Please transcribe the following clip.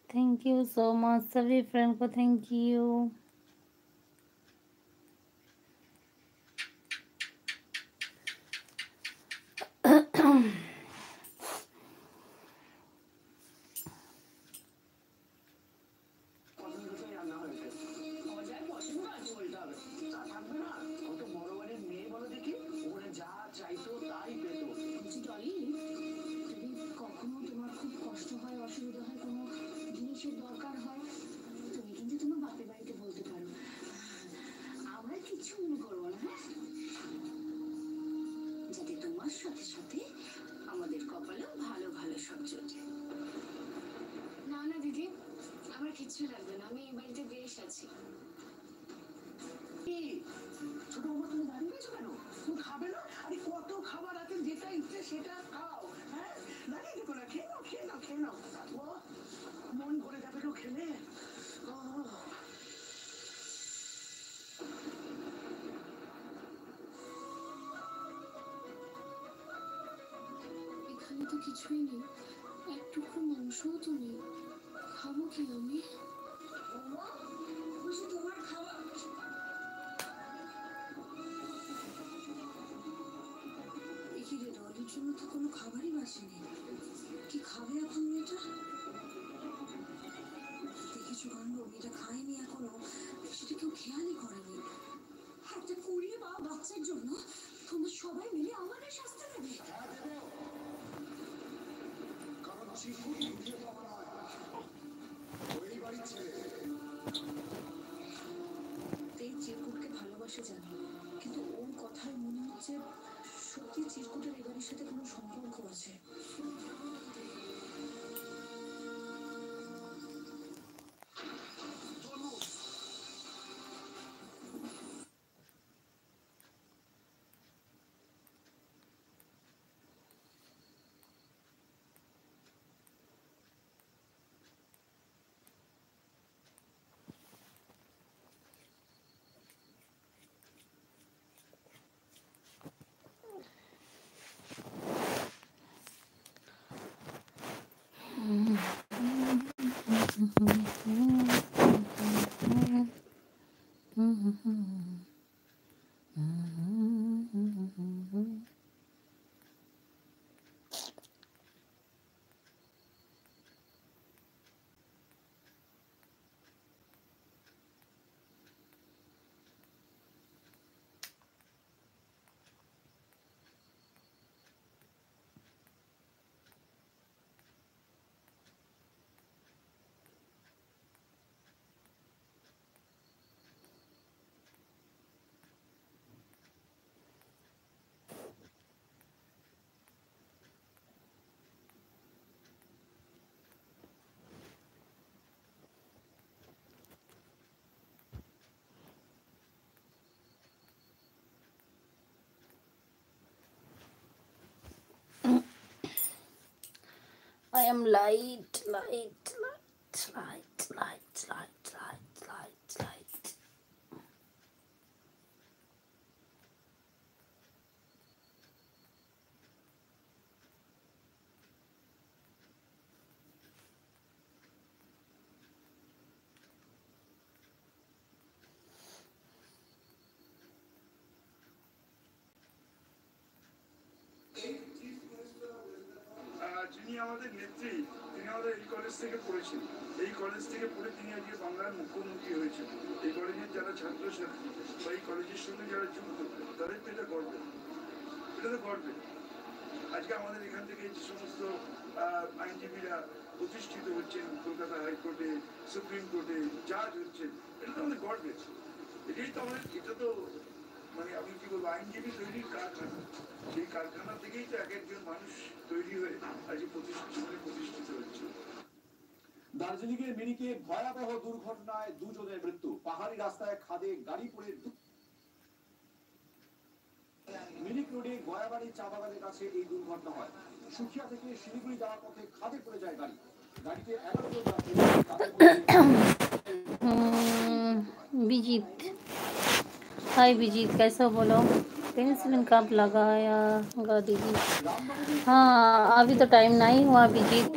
Thank you so much सभी friend को, thank you. I am light, light, light, light, light, light, light, light, light. যিনি আমাদের নেত্রী, তিনি আমাদের এই কলেজ থেকে পড়েছেন। এই কলেজ থেকে পড়ে তিনি আজকে বাংলার মুখ্যমন্ত্রী হয়েছেন। এই কলেজের যারা ছাত্রছাত্রী বা এই কলেজের সঙ্গে যারা যুক্ত, তাদের তো এটা গর্বের, এটা তো গর্বের। আজকে আমাদের এখান থেকে যে সমস্ত আইনজীবীরা প্রতিষ্ঠিত হচ্ছেন, কলকাতা হাইকোর্টে, সুপ্রিম কোর্টে জাজ হচ্ছেন, এটা তো আমাদের গর্বের। এটাই তো আমাদের, এটা তো মানে আমি কি বলবো, আইনজীবী তৈরির কারখানা। সেই কারখানা থেকেই তো এক একজন মানুষ তৈরি হয়ে আজ প্রতিষ্ঠিত হচ্ছে। দার্জিলিংয়ের মিরিকে ভয়াবহ দুর্ঘটনায় দুজনের মৃত্যু। পাহাড়ি রাস্তায় খাদে গাড়ি পড়ে মিরিক রোডে গয়াবাড়ি চা বাগানের কাছে এই দুর্ঘটনা হয়। সুখিয়া থেকে শিলিগুড়ি যাওয়ার পথে খাদে পড়ে যায় গাড়ি। গাড়িতে 11 জন যাত্রী। विजीत, हाय विजीत, कैसे हो बोलो? पेंसिल कब लगाया गा दीदी? हाँ अभी तो टाइम नहीं हुआ विजीत।